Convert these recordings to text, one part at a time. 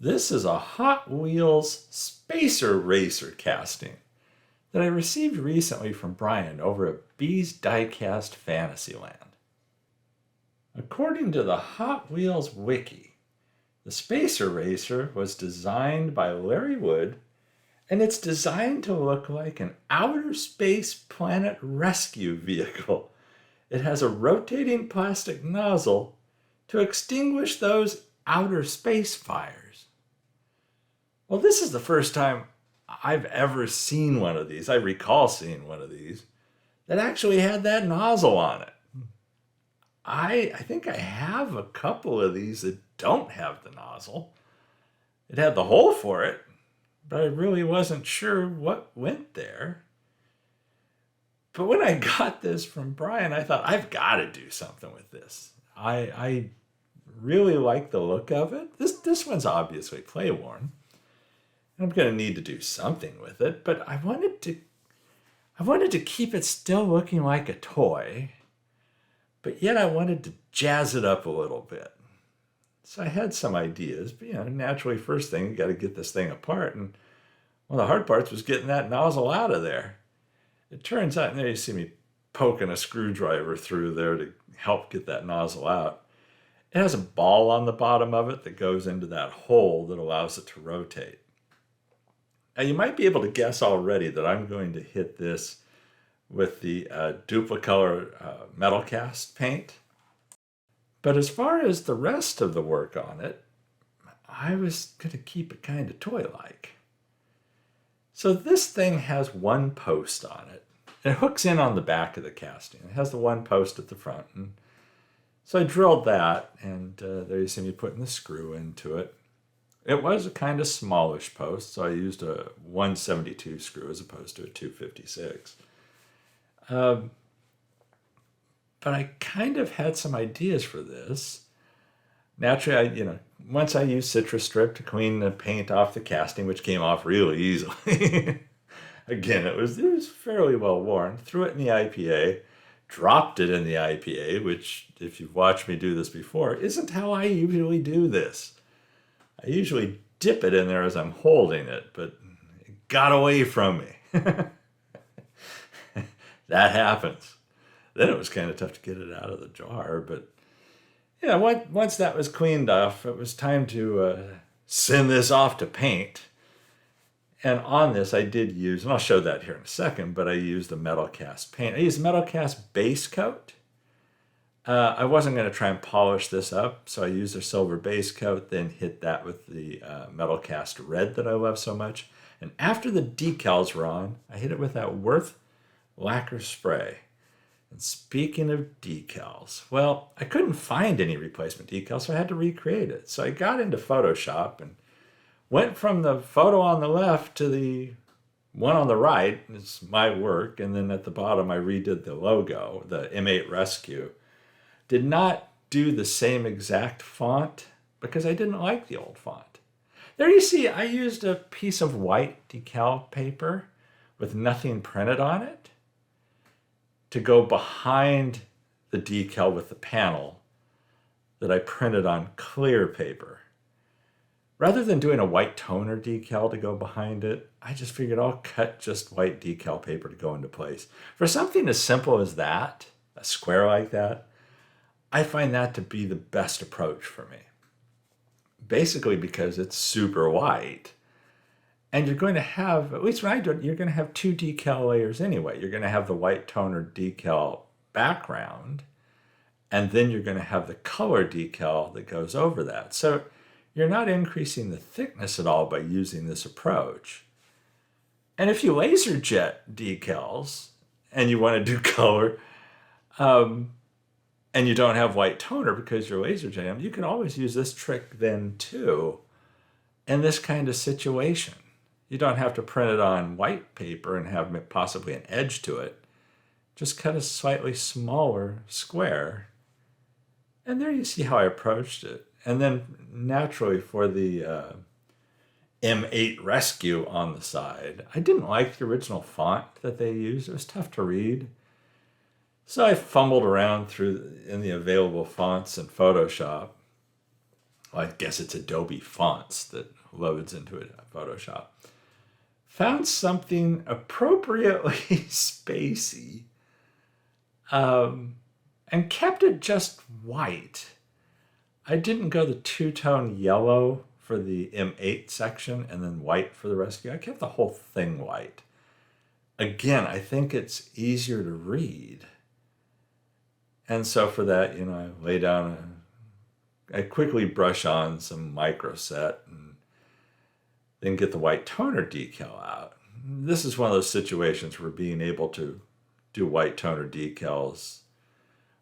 This is a Hot Wheels Spacer Racer casting that I received recently from Brian over at B's Diecast Fantasyland. According to the Hot Wheels Wiki, the Spacer Racer was designed by Larry Wood, and it's designed to look like an outer space planet rescue vehicle. It has a rotating plastic nozzle to extinguish those outer space fires. Well, this is the first time I've ever seen one of these. I recall seeing one of these that actually had that nozzle on it. I think I have a couple of these that don't have the nozzle. It had the hole for it, but I really wasn't sure what went there. But when I got this from Brian, I thought, I've got to do something with this. I really like the look of it. This one's obviously play-worn. I'm going to need to do something with it, but I wanted to keep it still looking like a toy, but yet I wanted to jazz it up a little bit. So I had some ideas, but naturally, first thing, you got to get this thing apart, and one of the hard parts was getting that nozzle out of there. It turns out, now you see me poking a screwdriver through there to help get that nozzle out. It has a ball on the bottom of it that goes into that hole that allows it to rotate. Now you might be able to guess already that I'm going to hit this with the Duplicolor metal cast paint. But as far as the rest of the work on it, I was going to keep it kind of toy-like. So this thing has one post on it. It hooks in on the back of the casting. It has the one post at the front. And so I drilled that, and there you see me putting the screw into it. It was a kind of smallish post, so I used a 172 screw as opposed to a 256. But I kind of had some ideas for this. Naturally, once I used citrus strip to clean the paint off the casting, which came off really easily. Again, it was fairly well worn. Threw it in the IPA, dropped it in the IPA, which, if you've watched me do this before, isn't how I usually do this. I usually dip it in there as I'm holding it, but it got away from me. That happens. Then it was kind of tough to get it out of the jar, but once that was cleaned off, it was time to send this off to paint. And on this, I did use, and I'll show that here in a second, but I used a metal cast paint. I used metal cast base coat. I wasn't going to try and polish this up, so I used a silver base coat, then hit that with the metal cast red that I love so much. And after the decals were on, I hit it with that Worth lacquer spray. And speaking of decals, well, I couldn't find any replacement decals, so I had to recreate it. So I got into Photoshop and went from the photo on the left to the one on the right. It's my work, and then at the bottom I redid the logo, the M8 Rescue. Did not do the same exact font because I didn't like the old font. There you see, I used a piece of white decal paper with nothing printed on it to go behind the decal with the panel that I printed on clear paper. Rather than doing a white toner decal to go behind it, I just figured I'll cut just white decal paper to go into place. For something as simple as that, a square like that, I find that to be the best approach for me. Basically because it's super white. And you're going to have, at least when I do it, you're going to have two decal layers anyway. You're going to have the white toner decal background, and then you're going to have the color decal that goes over that. So you're not increasing the thickness at all by using this approach. And if you laser jet decals and you want to do color, and you don't have white toner because you're laser jetting them, you can always use this trick then too in this kind of situation. You don't have to print it on white paper and have possibly an edge to it. Just cut a slightly smaller square. And there you see how I approached it. And then naturally for the M8 Rescue on the side, I didn't like the original font that they used. It was tough to read. So I fumbled around in the available fonts in Photoshop well, I guess it's Adobe fonts that loads into it, Photoshop. Found something appropriately spacey, and kept it just white. I didn't go the two-tone yellow for the M8 section and then white for the rescue. I kept the whole thing white. Again, I think it's easier to read. And so for that, I lay down, I quickly brush on some microset and then get the white toner decal out. This is one of those situations where being able to do white toner decals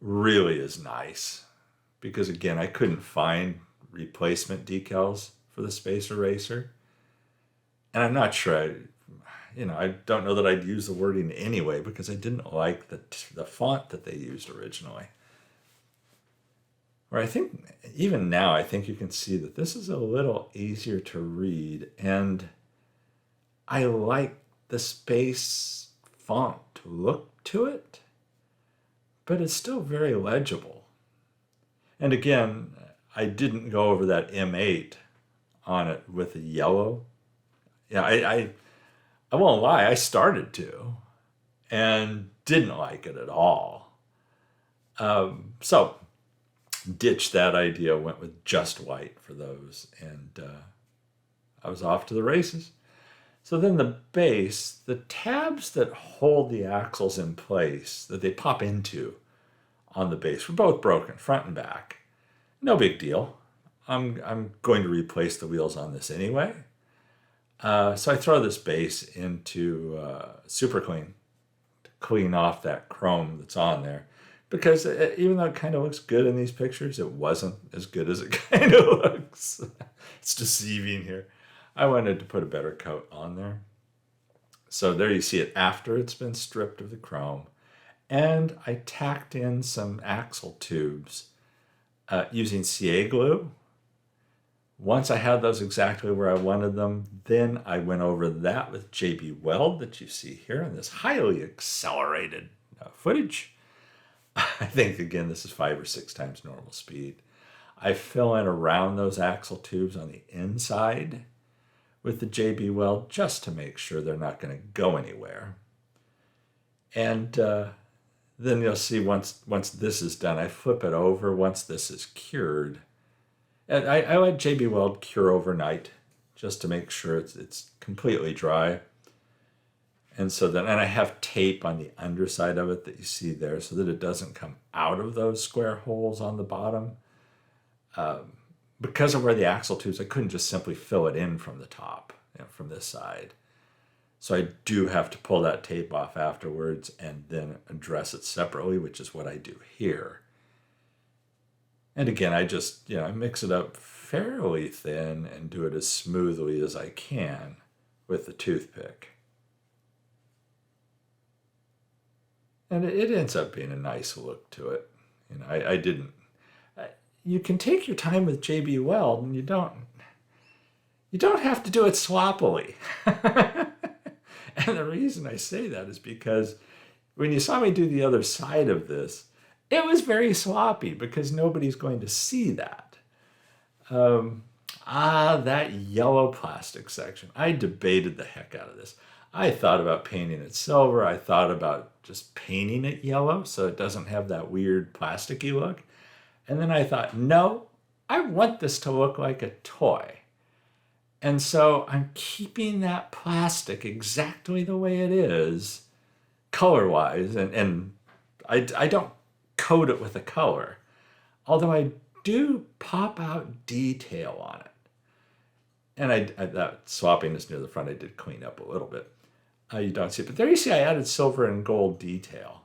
really is nice. Because again, I couldn't find replacement decals for the Space Eraser. And I'm not sure, I don't know that I'd use the wording anyway because I didn't like the font that they used originally. Where I think, even now, I think you can see that this is a little easier to read. And I like the space font look to it, but it's still very legible. And again, I didn't go over that M8 on it with the yellow. Yeah, I won't lie, I started to and didn't like it at all. So ditched that idea, went with just white for those, and I was off to the races. So then the base, the tabs that hold the axles in place, that they pop into on the base, were both broken, front and back. No big deal. I'm going to replace the wheels on this anyway. So I throw this base into Super Clean to clean off that chrome that's on there. Because even though it kind of looks good in these pictures, it wasn't as good as it kind of looks. It's deceiving here. I wanted to put a better coat on there. So there you see it after it's been stripped of the chrome. And I tacked in some axle tubes using CA glue. Once I had those exactly where I wanted them, then I went over that with JB Weld that you see here in this highly accelerated footage. I think, again, this is 5 or 6 times normal speed. I fill in around those axle tubes on the inside with the JB Weld just to make sure they're not going to go anywhere. And then you'll see once this is done, I flip it over once this is cured. And I let JB Weld cure overnight just to make sure it's completely dry. And so then, and I have tape on the underside of it that you see there so that it doesn't come out of those square holes on the bottom. Because of where the axle tubes, I couldn't just simply fill it in from the top, from this side. So I do have to pull that tape off afterwards and then address it separately, which is what I do here. And again, I just, I mix it up fairly thin and do it as smoothly as I can with the toothpick. And it ends up being a nice look to it. I didn't. You can take your time with JB Weld, and you don't have to do it sloppily. And the reason I say that is because when you saw me do the other side of this, it was very sloppy because nobody's going to see that. That yellow plastic section. I debated the heck out of this. I thought about painting it silver. I thought about just painting it yellow so it doesn't have that weird plasticky look. And then I thought, no, I want this to look like a toy. And so I'm keeping that plastic exactly the way it is, color-wise, and I don't coat it with a color, although I do pop out detail on it. And that swappiness near the front I did clean up a little bit. You don't see it, but there you see I added silver and gold detail.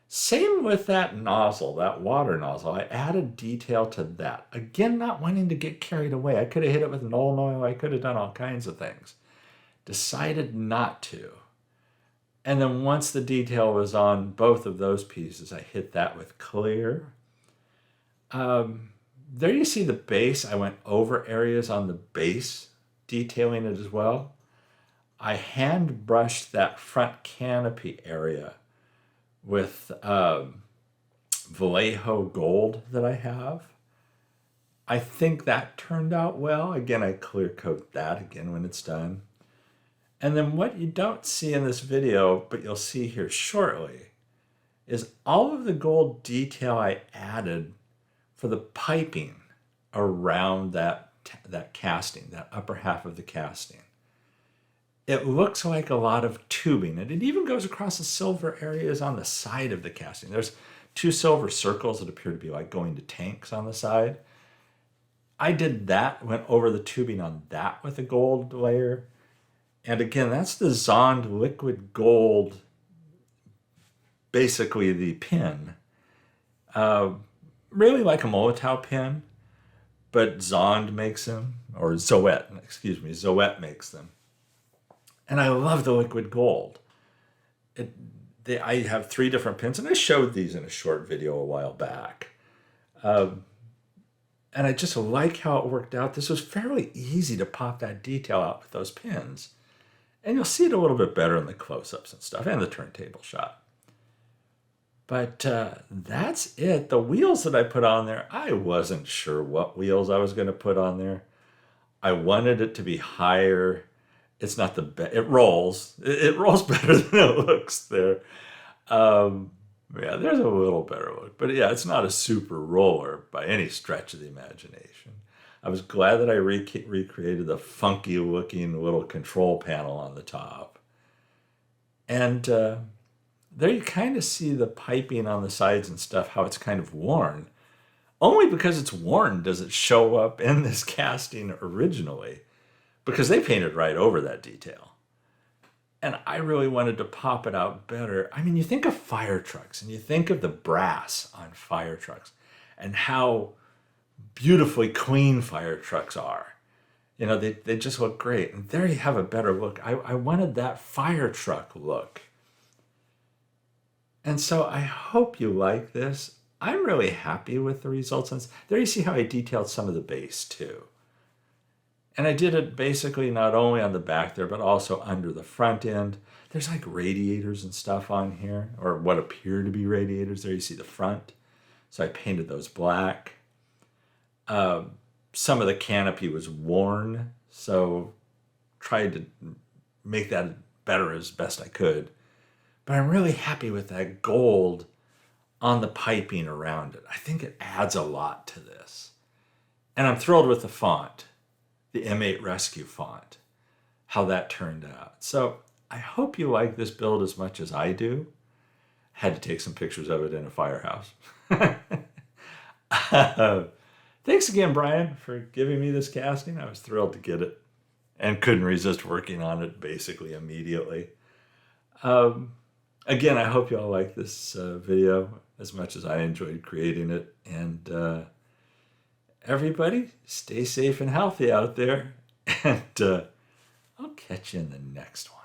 Same with that nozzle, that water nozzle. I added detail to that. Again, not wanting to get carried away. I could have hit it with Nuln Oil. I could have done all kinds of things. Decided not to. And then once the detail was on both of those pieces, I hit that with clear. There you see the base. I went over areas on the base, detailing it as well. I hand brushed that front canopy area with Vallejo gold that I have. I think that turned out well. Again, I clear coat that again when it's done. And then what you don't see in this video, but you'll see here shortly, is all of the gold detail I added for the piping around that casting, that upper half of the casting. It looks like a lot of tubing, and it even goes across the silver areas on the side of the casting. There's 2 silver circles that appear to be like going to tanks on the side. I did that, went over the tubing on that with a gold layer. And again, that's the Zond liquid gold, basically the pin. Really like a Molotow pin, but Zond makes them, or Zoet makes them. And I love the liquid gold. I have 3 different pins, and I showed these in a short video a while back. And I just like how it worked out. This was fairly easy to pop that detail out with those pins. And you'll see it a little bit better in the close-ups and stuff, and the turntable shot. But that's it. The wheels that I put on there, I wasn't sure what wheels I was going to put on there. I wanted it to be higher. It's not the best. It rolls. It rolls better than it looks there. Yeah, there's a little better look. But yeah, it's not a super roller by any stretch of the imagination. I was glad that I recreated the funky looking little control panel on the top. And there you kind of see the piping on the sides and stuff, how it's kind of worn. Only because it's worn does it show up in this casting originally, because they painted right over that detail. And I really wanted to pop it out better. I mean, you think of fire trucks and you think of the brass on fire trucks and how beautifully clean fire trucks are. You know, they just look great. And there you have a better look. I wanted that fire truck look. And so I hope you like this. I'm really happy with the results. And there you see how I detailed some of the base too. And I did it basically not only on the back there, but also under the front end. There's like radiators and stuff on here, or what appear to be radiators. There you see the front. So I painted those black. Some of the canopy was worn, so tried to make that better as best I could. But I'm really happy with that gold on the piping around it. I think it adds a lot to this. And I'm thrilled with the font, the M8 Rescue font, how that turned out. So I hope you like this build as much as I do. Had to take some pictures of it in a firehouse. Thanks again, Brian, for giving me this casting. I was thrilled to get it and couldn't resist working on it basically immediately. Again, I hope you all like this video as much as I enjoyed creating it. And everybody, stay safe and healthy out there. And I'll catch you in the next one.